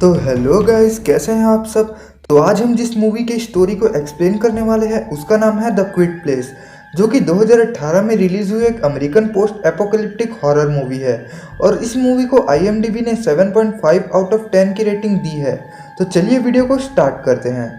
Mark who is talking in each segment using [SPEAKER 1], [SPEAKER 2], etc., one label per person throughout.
[SPEAKER 1] तो hello guys, कैसे हैं आप सब। तो आज हम जिस मूवी की स्टोरी को एक्सप्लेन करने वाले हैं उसका नाम है द क्विट प्लेस, जो कि 2018 में रिलीज हुई एक American post apocalyptic horror movie है। और इस मूवी को IMDb ने 7.5 आउट ऑफ 10 की रेटिंग दी है। तो चलिए वीडियो को स्टार्ट करते हैं।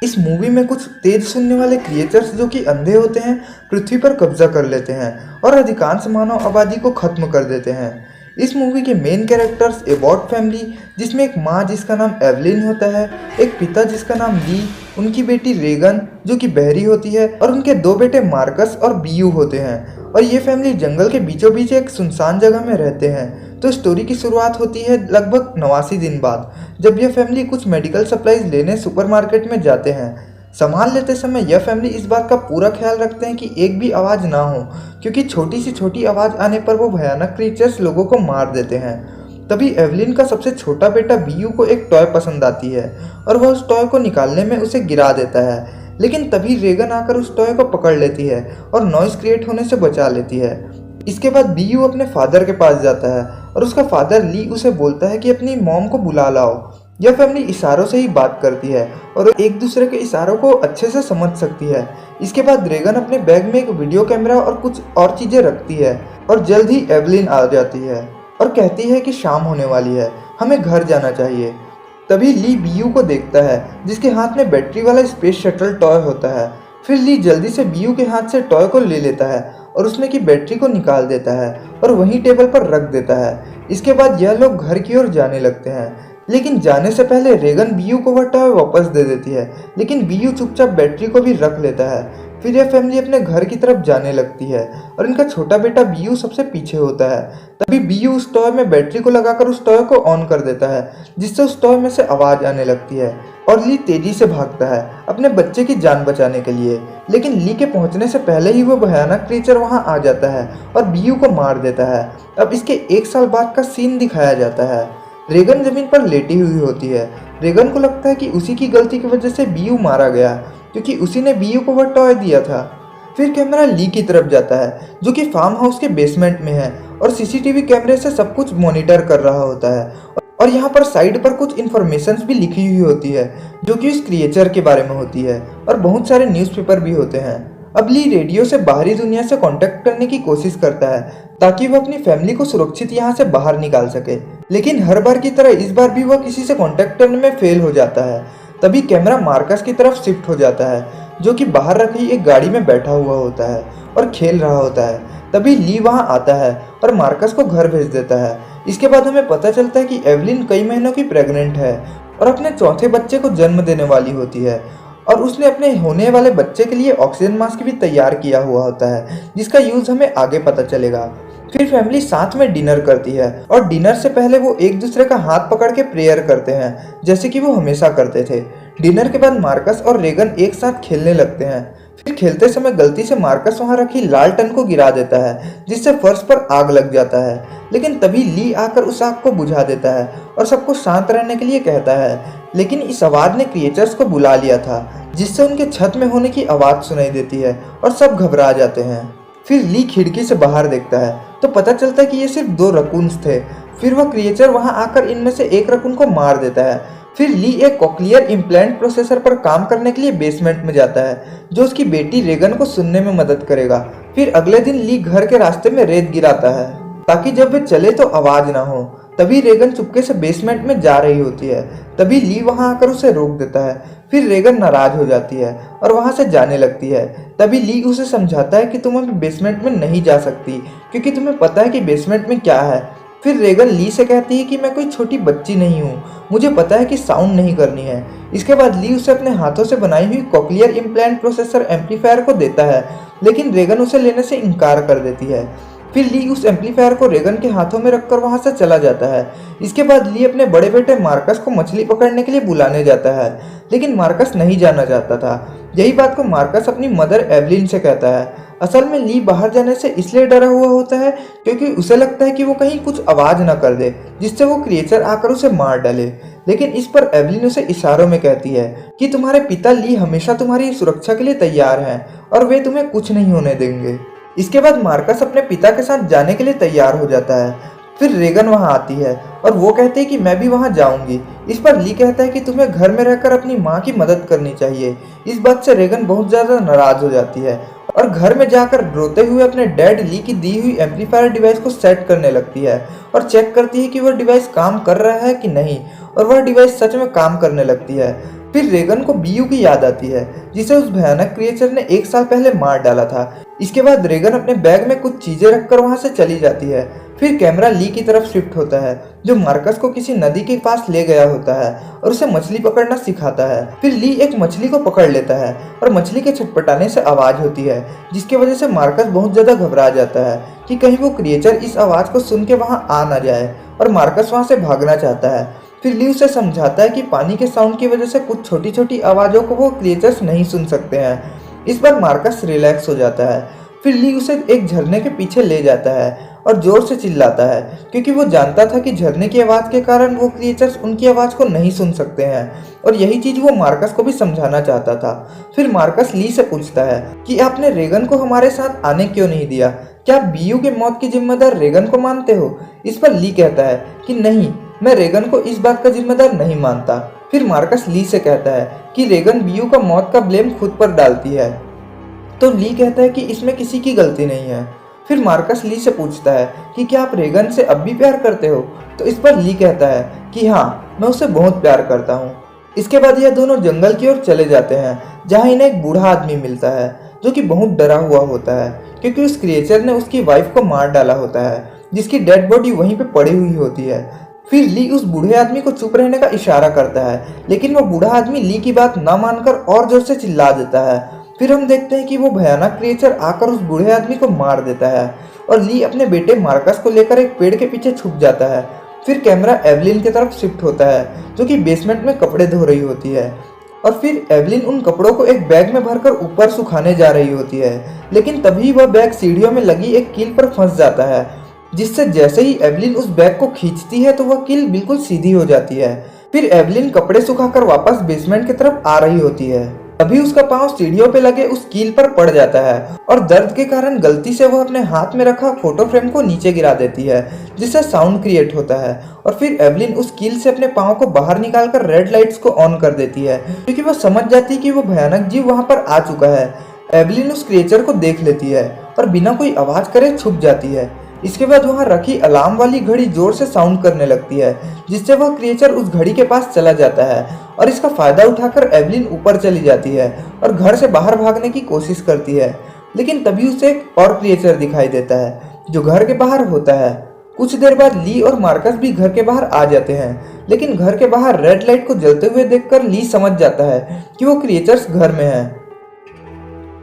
[SPEAKER 1] इस मूवी में कुछ तेज सुनने वाले क्रिएचर्स जो कि अंधे होते हैं पृथ्वी पर कब्जा कर लेते हैं और अधिकांश मानव आबादी को खत्म कर देते हैं। इस मूवी के मेन कैरेक्टर्स एबॉट फैमिली, जिसमें एक माँ जिसका नाम एवलिन होता है, एक पिता जिसका नाम ली, उनकी बेटी रेगन जो कि बहरी होती है और उनके दो बेटे मार्कस और बीयू होते हैं। और ये फैमिली जंगल के बीचों बीच एक सुनसान जगह में रहते हैं। तो स्टोरी की शुरुआत होती है लगभग 89 दिन बाद, जब यह फैमिली कुछ मेडिकल सप्लाईज लेने सुपरमार्केट में जाते हैं। सामान लेते समय यह फैमिली इस बात का पूरा ख्याल रखते हैं कि एक भी आवाज़ ना हो, क्योंकि छोटी से छोटी आवाज़ आने पर वो भयानक क्रीचर्स लोगों को मार देते हैं। तभी एवलिन का सबसे छोटा बेटा बीयू को एक टॉय पसंद आती है और वह उस टॉय को निकालने में उसे गिरा देता है। लेकिन तभी रेगन आकर उस टॉय को पकड़ लेती है और नॉइस क्रिएट होने से बचा लेती है। इसके बाद बीयू अपने फादर के पास जाता है और उसका फादर ली उसे बोलता है कि अपनी मॉम को बुला लाओ। यह फैमिली इशारों से ही बात करती है और एक दूसरे के इशारों को अच्छे से समझ सकती है। इसके बाद रेगन अपने बैग में एक वीडियो कैमरा और कुछ और चीज़ें रखती है और जल्द ही एवलिन आ जाती है और कहती है कि शाम होने वाली है, हमें घर जाना चाहिए। तभी ली बीयू को देखता है जिसके हाथ में बैटरी वाला स्पेस शटल टॉय होता है। फिर ली जल्दी से बीयू के हाथ से टॉय को ले लेता है और उसमें की बैटरी को निकाल देता है और वहीं टेबल पर रख देता है। इसके बाद यह लोग घर की ओर जाने लगते हैं, लेकिन जाने से पहले रेगन बीयू को वह टॉय वापस दे देती है, लेकिन बीयू चुपचाप बैटरी को भी रख लेता है। फिर यह फैमिली अपने घर की तरफ जाने लगती है और इनका छोटा बेटा बीयू सबसे पीछे होता है। तभी बीयू उस टॉय में बैटरी को लगाकर उस टॉय को ऑन कर देता है, जिससे उस टॉय में से आवाज़ आने लगती है और ली तेजी से भागता है अपने बच्चे की जान बचाने के लिए। लेकिन ली के पहुंचने से पहले ही वो भयानक क्रीचर वहां आ जाता है और बीयू को मार देता है। अब इसके 1 साल बाद का सीन दिखाया जाता है। रेगन जमीन पर लेटी हुई होती है। रेगन को लगता है कि उसी की गलती की वजह से बीयू मारा गया, क्योंकि उसी ने बीयू को वह टॉय दिया था। फिर कैमरा ली की तरफ जाता है जो कि फार्म हाउस के बेसमेंट में है और CCTV कैमरे से सब कुछ मॉनिटर कर रहा होता है। और यहाँ पर साइड पर कुछ इन्फॉर्मेशंस भी लिखी हुई होती है जो कि उस क्रिएचर के बारे में होती है और बहुत सारे न्यूज़पेपर भी होते हैं। अब ली रेडियो से बाहरी दुनिया से कांटेक्ट करने की कोशिश करता है ताकि वह अपनी फैमिली को सुरक्षित यहाँ से बाहर निकाल सके, लेकिन हर बार की तरह इस बार भी वह किसी से कांटेक्ट करने में फेल हो जाता है। तभी कैमरा मार्कस की तरफ शिफ्ट हो जाता है जो कि बाहर रखी एक गाड़ी में बैठा हुआ होता है और खेल रहा होता है। तभी ली वहाँ आता है और मार्कस को घर भेज देता है। इसके बाद हमें पता चलता है कि एवलिन कई महीनों की प्रेग्नेंट है और अपने चौथे बच्चे को जन्म देने वाली होती है और उसने अपने होने वाले बच्चे के लिए ऑक्सीजन मास्क भी तैयार किया हुआ होता है, जिसका यूज़ हमें आगे पता चलेगा। फिर फैमिली साथ में डिनर करती है और डिनर से पहले वो एक दूसरे का हाथ पकड़ के प्रेयर करते हैं, जैसे कि वो हमेशा करते थे। डिनर के बाद मार्कस और रेगन एक साथ खेलने लगते हैं। फिर खेलते समय गलती से मार्कस वहाँ रखी लालटेन को गिरा देता है, जिससे फर्श पर आग लग जाता है। लेकिन तभी ली आकर उस आग को बुझा देता है और सबको शांत रहने के लिए कहता है। लेकिन इस आवाज़ ने क्रिएचर्स को बुला लिया था, जिससे उनके छत में होने की आवाज़ सुनाई देती है और सब घबरा जाते हैं। फिर ली खिड़की से बाहर देखता है तो पता चलता है कि ये सिर्फ 2 रकून्स थे। फिर वह क्रिएचर वहां आकर इनमें से एक रकून को मार देता है। फिर ली एक कॉक्लियर इम्प्लांट प्रोसेसर पर काम करने के लिए बेसमेंट में जाता है, जो उसकी बेटी रेगन को सुनने में मदद करेगा। फिर अगले दिन ली घर के रास्ते में रेत गिराता है ताकि जब वे चले तो आवाज़ ना हो। तभी रेगन चुपके से बेसमेंट में जा रही होती है। तभी ली वहां आकर उसे रोक देता है। फिर रेगन नाराज हो जाती है और वहां से जाने लगती है। तभी ली उसे समझाता है कि तुम अभी बेसमेंट में नहीं जा सकती, क्योंकि तुम्हें पता है कि बेसमेंट में क्या है। फिर रेगन ली से कहती है कि मैं कोई छोटी बच्ची नहीं हूँ, मुझे पता है कि साउंड नहीं करनी है। इसके बाद ली उसे अपने हाथों से बनाई हुई कॉक्लियर इम्प्लांट प्रोसेसर एम्पलीफायर को देता है, लेकिन रेगन उसे लेने से इनकार कर देती है। फिर ली उस एम्पलीफायर को रेगन के हाथों में रखकर वहां से चला जाता है। इसके बाद ली अपने बड़े बेटे मार्कस को मछली पकड़ने के लिए बुलाने जाता है, लेकिन मार्कस नहीं जाना चाहता था। यही बात को मार्कस अपनी मदर एवलिन से कहता है। असल में ली बाहर जाने से इसलिए डरा हुआ होता है क्योंकि उसे लगता है कि वो कहीं कुछ आवाज़ ना कर दे जिससे वो क्रिएचर आकर उसे मार डाले। लेकिन इस पर एवलिन उसे इशारों में कहती है कि तुम्हारे पिता ली हमेशा तुम्हारी सुरक्षा के लिए तैयार हैं और वे तुम्हें कुछ नहीं होने देंगे। इसके बाद मार्कस अपने पिता के साथ जाने के लिए तैयार हो जाता है। फिर रेगन वहां आती है और वो कहते हैं कि मैं भी वहां जाऊंगी। इस पर ली कहता है कि तुम्हें घर में रहकर अपनी माँ की मदद करनी चाहिए। इस बात से रेगन बहुत ज्यादा नाराज हो जाती है और घर में जाकर रोते हुए अपने डैड ली की दी हुई एम्पलीफायर डिवाइस को सेट करने लगती है और चेक करती है कि वह डिवाइस काम कर रहा है कि नहीं, और वह डिवाइस सच में काम करने लगती है। फिर रेगन को बीयू की याद आती है जिसे उस भयानक क्रिएचर ने 1 साल पहले मार डाला था। इसके बाद रेगन अपने बैग में कुछ चीजें रखकर वहां से चली जाती है। फिर कैमरा ली की तरफ शिफ्ट होता है जो मार्कस को किसी नदी के पास ले गया होता है और उसे मछली पकड़ना सिखाता है। फिर ली एक मछली को पकड़ लेता है और मछली के छटपटाने से आवाज होती है जिसकी वजह से मार्कस बहुत ज्यादा घबरा जाता है कि कहीं वो क्रिएचर इस आवाज को सुन के वहां आ ना जाए, और मार्कस वहां से भागना चाहता है। फिर ली उसे समझाता है कि पानी के साउंड की वजह से कुछ छोटी छोटी आवाजों को वो क्रिएचर्स नहीं सुन सकते हैं। इस बार मार्कस रिलैक्स हो जाता है। फिर ली उसे एक झरने के पीछे ले जाता है और जोर से चिल्लाता है क्योंकि वो जानता था कि झरने की आवाज के कारण वो क्रिएचर्स उनकी आवाज को नहीं सुन सकते हैं, और यही चीज वो मार्कस को भी समझाना चाहता था। फिर मार्कस ली से पूछता है कि आपने रेगन को हमारे साथ आने क्यों नहीं दिया, क्या आप बीयू के मौत की जिम्मेदार रेगन को मानते हो? इस पर ली कहता है कि नहीं, मैं रेगन को इस बात का जिम्मेदार नहीं मानता। फिर मार्कस ली से कहता है कि रेगन बीयू का मौत का ब्लेम खुद पर डालती है, तो ली कहता है कि इसमें किसी की गलती नहीं है। फिर मार्कस ली से पूछता है कि क्या आप रेगन से अब भी प्यार करते हो? तो इस पर ली कहता है कि हाँ, मैं उसे बहुत प्यार करता हूँ। इसके बाद यह दोनों जंगल की ओर चले जाते हैं जहाँ इन्हें एक बूढ़ा आदमी मिलता है जो कि बहुत डरा हुआ होता है क्योंकि उस क्रिएचर ने उसकी वाइफ को मार डाला होता है जिसकी डेड बॉडी वहीं पे पड़ी हुई होती है। फिर ली उस बूढ़े आदमी को चुप रहने का इशारा करता है लेकिन वो बूढ़ा आदमी ली की बात ना मानकर और जोर से चिल्ला देता है। फिर हम देखते हैं कि वो भयानक क्रिएचर आकर उस बूढ़े आदमी को मार देता है और ली अपने बेटे मार्कस को लेकर एक पेड़ के पीछे छुप जाता है। फिर कैमरा एवलिन की तरफ शिफ्ट होता है जो कि बेसमेंट में कपड़े धो रही होती है, और फिर एवलिन उन कपड़ों को एक बैग में भरकर ऊपर सुखाने जा रही होती है, लेकिन तभी वह बैग सीढ़ियों में लगी एक कील पर फंस जाता है, जिससे जैसे ही एवलिन उस बैग को खींचती है तो वह कील बिल्कुल सीधी हो जाती है। फिर एवलिन कपड़े सुखाकर वापस बेसमेंट की तरफ आ रही होती है, तभी उसका पांव सीढ़ियों पे लगे उस कील पर पड़ जाता है और दर्द के कारण गलती से वह अपने हाथ में रखा फोटो फ्रेम को नीचे गिरा देती है जिससे साउंड क्रिएट होता है। और फिर एवलिन उस कील से अपने पांव को बाहर निकालकर रेड लाइट्स को ऑन कर देती है क्योंकि वह समझ जाती है कि वो भयानक जीव वहां पर आ चुका है। एवलिन उस क्रिएचर को देख लेती है और बिना कोई आवाज करे छुप जाती है। इसके बाद वहां रखी अलार्म वाली घड़ी जोर से साउंड करने लगती है जिससे वह क्रिएचर उस घड़ी के पास चला जाता है, और इसका फायदा उठाकर एवलिन ऊपर चली जाती है और घर से बाहर भागने की कोशिश करती है। लेकिन तभी उसे एक और क्रिएचर दिखाई देता है जो घर के बाहर होता है। कुछ देर बाद ली और मार्कस भी घर के बाहर आ जाते हैं, लेकिन घर के बाहर रेड लाइट को जलते हुए देखकर ली समझ जाता है कि वो क्रिएचर्स घर में है।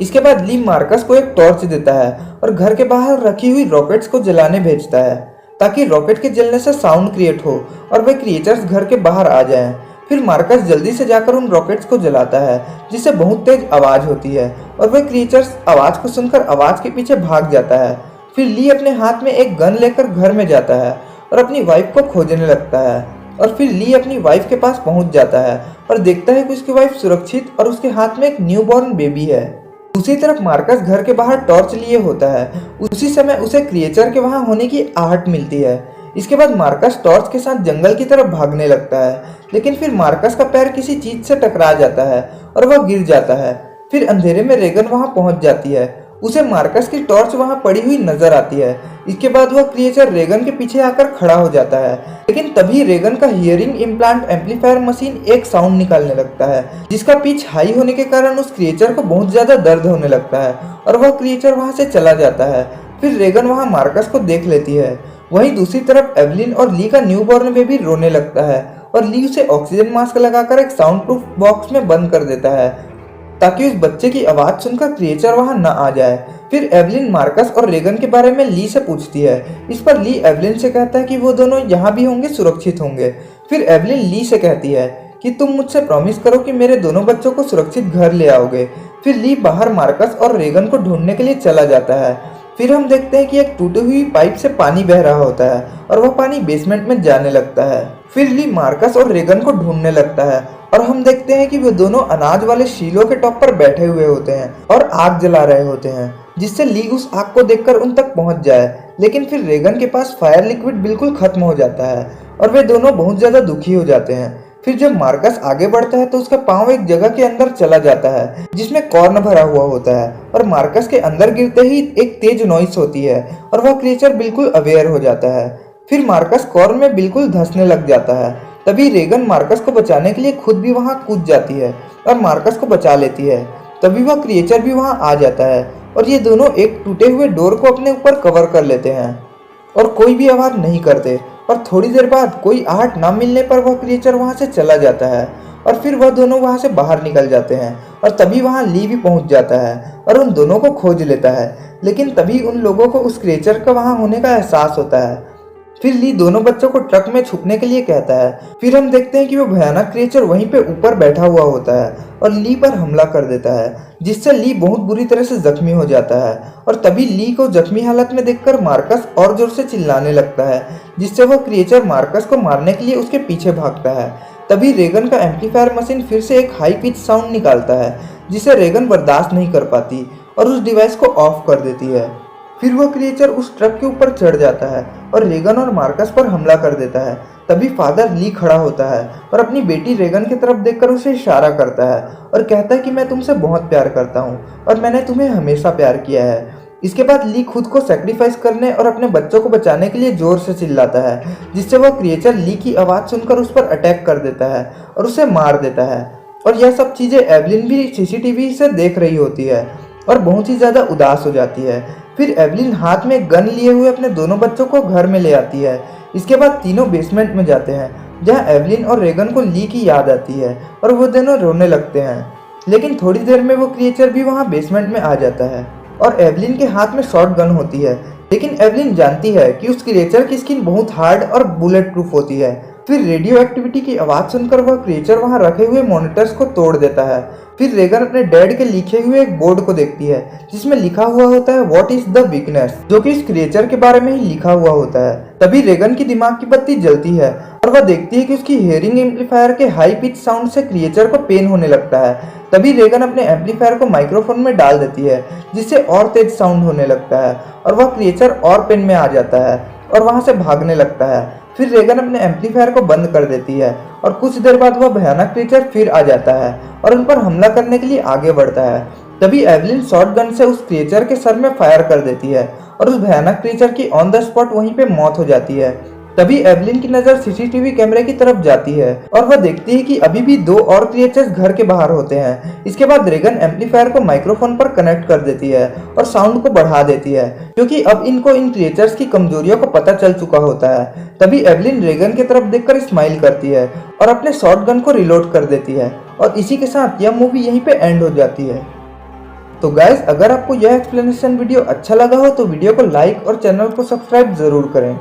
[SPEAKER 1] इसके बाद ली मार्कस को एक टॉर्च देता है और घर के बाहर रखी हुई रॉकेट्स को जलाने भेजता है ताकि रॉकेट के जलने से साउंड क्रिएट हो और वे क्रिएचर्स घर के बाहर आ जाएं। फिर मार्कस जल्दी से जाकर उन रॉकेट्स को जलाता है जिससे बहुत तेज आवाज होती है और वे क्रिएचर्स आवाज को सुनकर आवाज के पीछे भाग जाता है। फिर ली अपने हाथ में एक गन लेकर घर में जाता है और अपनी वाइफ को खोजने लगता है, और फिर ली अपनी वाइफ के पास पहुंच जाता है और देखता है कि उसकी वाइफ सुरक्षित और उसके हाथ में एक न्यूबॉर्न बेबी है। दूसरी तरफ मार्कस घर के बाहर टॉर्च लिए होता है। उसी समय उसे क्रिएचर के वहां होने की आहट मिलती है। इसके बाद मार्कस टॉर्च के साथ जंगल की तरफ भागने लगता है, लेकिन फिर मार्कस का पैर किसी चीज से टकरा जाता है और वह गिर जाता है। फिर अंधेरे में रेगन वहां पहुंच जाती है। उसे मार्कस की टॉर्च वहां पड़ी हुई नजर आती है। इसके बाद वह क्रिएचर रेगन के पीछे आकर खड़ा हो जाता है, लेकिन तभी रेगन का हियरिंग इम्प्लांट एम्पलीफायर मशीन एक साउंड निकालने लगता है जिसका पिच हाई होने के कारण उस क्रिएचर को बहुत ज्यादा दर्द होने लगता है और वह क्रिएचर वहां से चला जाता है। फिर रेगन वहां मार्कस को देख लेती है। वहीं दूसरी तरफ एवलिन और ली का न्यूबॉर्न बेबी रोने लगता है और ली उसे ऑक्सीजन मास्क लगाकर एक साउंड प्रूफ बॉक्स में बंद कर देता है ताकि उस बच्चे की आवाज सुनकर क्रिएचर वहां न आ जाए। फिर एवलिन मार्कस और रेगन के बारे में ली से पूछती है। इस पर ली एवलिन से कहता है कि वो दोनों यहाँ भी होंगे, सुरक्षित होंगे। फिर एवलिन ली से कहती है कि तुम मुझसे प्रॉमिस करो कि मेरे दोनों बच्चों को सुरक्षित घर ले आओगे। फिर ली बाहर मार्कस और रेगन को ढूंढने के लिए चला जाता है। फिर हम देखते हैं कि एक टूटी हुई पाइप से पानी बह रहा होता है और वह पानी बेसमेंट में जाने लगता है। फिर ली मार्कस और रेगन को ढूंढने लगता है और हम देखते हैं कि वे दोनों अनाज वाले शीलों के टॉप पर बैठे हुए होते हैं और आग जला रहे होते हैं, जिससे ली उस आग को देखकर उन तक पहुंच जाए। लेकिन फिर रेगन के पास फायर लिक्विड बिल्कुल खत्म हो जाता है और वे दोनों बहुत ज्यादा दुखी हो जाते हैं। फिर जब मार्कस आगे बढ़ता है तो उसका पाँव एक जगह के अंदर चला जाता है जिसमें कॉर्न भरा हुआ होता है और मार्कस के अंदर गिरते ही एक तेज नॉइस होती है और वह क्रिएचर बिल्कुल अवेयर हो जाता है। फिर मार्कस कॉर्न में बिल्कुल धंसने लग जाता है। तभी रेगन मार्कस को बचाने के लिए खुद भी वहां कूद जाती है और मार्कस को बचा लेती है। तभी वह क्रिएचर भी वहां आ जाता है और ये दोनों एक टूटे हुए डोर को अपने ऊपर कवर कर लेते हैं और कोई भी आवाज नहीं करते। और थोड़ी देर बाद कोई आहट ना मिलने पर वह क्रिएचर वहां से चला जाता है और फिर वह दोनों वहां से बाहर निकल जाते हैं और तभी वहां ली भी पहुंच जाता है और उन दोनों को खोज लेता है। लेकिन तभी उन लोगों को उस क्रिएचर का वहां होने का एहसास होता है। फिर ली दोनों बच्चों को ट्रक में छुपने के लिए कहता है। फिर हम देखते हैं कि वो भयानक क्रिएचर वहीं पे ऊपर बैठा हुआ होता है और ली पर हमला कर देता है, जिससे ली बहुत बुरी तरह से जख्मी हो जाता है। और तभी ली को जख्मी हालत में देखकर मार्कस और जोर से चिल्लाने लगता है, जिससे वो क्रिएचर मार्कस को मारने के लिए उसके पीछे भागता है। तभी रेगन का एम्पलीफायर मशीन फिर से एक हाई पिच साउंड निकालता है, जिसे रेगन बर्दाश्त नहीं कर पाती और उस डिवाइस को ऑफ कर देती है। फिर वो क्रिएचर उस ट्रक के ऊपर चढ़ जाता है और रेगन और मार्कस पर हमला कर देता है। तभी फादर ली खड़ा होता है और अपनी बेटी रेगन की तरफ देखकर उसे इशारा करता है और कहता है कि मैं तुमसे बहुत प्यार करता हूँ और मैंने तुम्हें हमेशा प्यार किया है। इसके बाद ली खुद को सेक्रीफाइस करने और अपने बच्चों को बचाने के लिए जोर से चिल्लाता है, जिससे वह क्रिएचर ली की आवाज़ सुनकर उस पर अटैक कर देता है और उसे मार देता है। और यह सब चीज़ें एवलिन भी सीसीटीवी से देख रही होती है और बहुत ही ज़्यादा उदास हो जाती है। फिर एवलिन हाथ में गन लिए हुए अपने दोनों बच्चों को घर में ले आती है। इसके बाद तीनों बेसमेंट में जाते हैं, जहां एवलिन और रेगन को ली की याद आती है और वो दोनों रोने लगते हैं। लेकिन थोड़ी देर में वो क्रिएचर भी वहां बेसमेंट में आ जाता है और एवलिन के हाथ में शॉर्ट गन होती है। लेकिन एवलिन जानती है कि उस क्रिएचर की स्किन बहुत हार्ड और बुलेट प्रूफ होती है। फिर रेडियो एक्टिविटी की आवाज़ सुनकर वह क्रिएचर वहां रखे हुए मॉनिटर्स को तोड़ देता है। फिर रेगन अपने डैड के लिखे हुए एक बोर्ड को देखती है, जिसमें लिखा हुआ होता है व्हाट इज द वीकनेस, जो कि इस क्रिएचर के बारे में ही लिखा हुआ होता है। तभी रेगन की दिमाग की बत्ती जलती है और वह देखती है कि उसकी हेयरिंग एम्पलीफायर के हाई पिच साउंड से क्रिएचर को पेन होने लगता है। तभी रेगन अपने एम्पलीफायर को माइक्रोफोन में डाल देती है, जिससे और तेज साउंड होने लगता है और वह क्रिएचर और पेन में आ जाता है और वहां से भागने लगता है। फिर रेगन अपने एम्पलीफायर को बंद कर देती है और कुछ देर बाद वह भयानक क्रिएचर फिर आ जाता है और उन पर हमला करने के लिए आगे बढ़ता है। तभी एवलिन शॉर्ट गन से उस क्रिएचर के सर में फायर कर देती है और उस भयानक क्रिएचर की ऑन द स्पॉट वहीं पे मौत हो जाती है। तभी एवलिन की नजर सीसीटीवी कैमरे की तरफ जाती है और वह देखती है कि अभी भी दो और क्रिएचर्स घर के बाहर होते हैं। इसके बाद रेगन एम्पलीफायर को माइक्रोफोन पर कनेक्ट कर देती है और साउंड को बढ़ा देती है, क्योंकि अब इनको इन क्रिएचर्स की कमजोरियों को पता चल चुका होता है। तभी एवलिन रेगन की तरफ देखकर स्माइल करती है और अपने शॉर्ट गन को रिलोड कर देती है और इसी के साथ यह मूवी यहीं पे एंड हो जाती है। तो गाइस, अगर आपको यह एक्सप्लेनेशन वीडियो अच्छा लगा हो तो वीडियो को लाइक और चैनल को सब्सक्राइब जरूर करें।